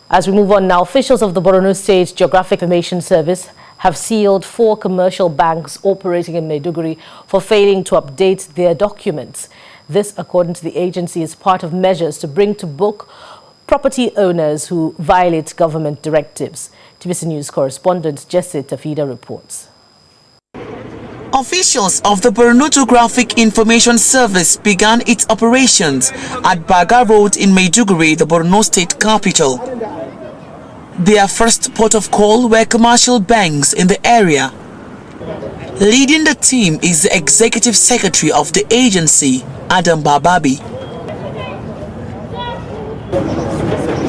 As we move on now, officials of the Borno State Geographic Information Service have sealed 4 commercial banks operating in Maiduguri for failing to update their documents. This, according to the agency, is part of measures to bring to book property owners who violate government directives. TVC News correspondent Jesse Tafida reports. Officials of the Borno Geographic Information Service began its operations at Baga Road in Maiduguri, the Borno State capital. Their first port of call were commercial banks in the area. Leading the team is the Executive Secretary of the agency, Adam Bababi.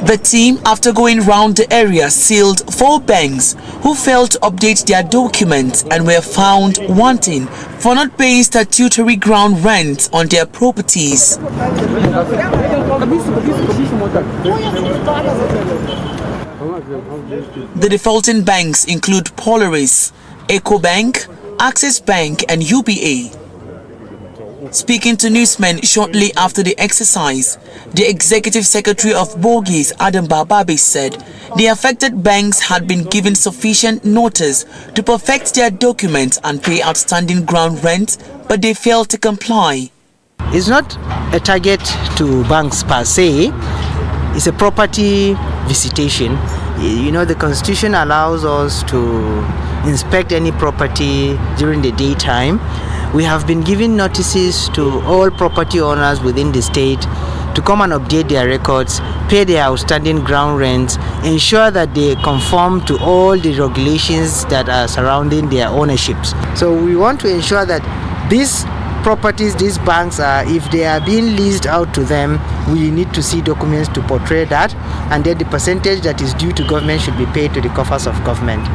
The team, after going round the area, sealed 4 banks who failed to update their documents and were found wanting for not paying statutory ground rent on their properties. The defaulting banks include Polaris, EcoBank, Access Bank and UBA. Speaking to newsmen shortly after the exercise, the Executive Secretary of Bogies, Adam Bababi, said the affected banks had been given sufficient notice to perfect their documents and pay outstanding ground rent, but they failed to comply. It's not a target to banks per se, it's a property visitation. You know, the Constitution allows us to inspect any property during the daytime. We have been giving notices to all property owners within the state to come and update their records, pay their outstanding ground rents, ensure that they conform to all the regulations that are surrounding their ownerships. So we want to ensure that these properties, these banks, if they are being leased out to them, we need to see documents to portray that, and then the percentage that is due to government should be paid to the coffers of government.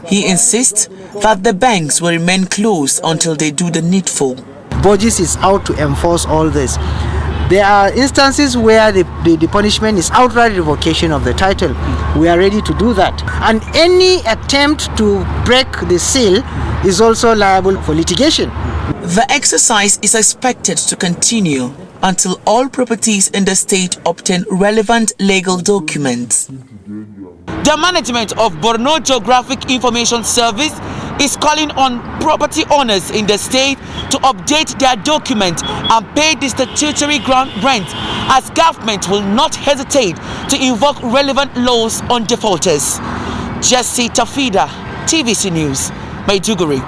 He insists that the banks will remain closed until they do the needful. Bogies is out to enforce all this. There are instances where the punishment is outright revocation of the title. We are ready to do that. And any attempt to break the seal is also liable for litigation. The exercise is expected to continue until all properties in the state obtain relevant legal documents. The management of Borno Geographic Information Service is calling on property owners in the state to update their documents and pay the statutory ground rent, as government will not hesitate to invoke relevant laws on defaulters. Jesse Tafida, TVC News, Maiduguri.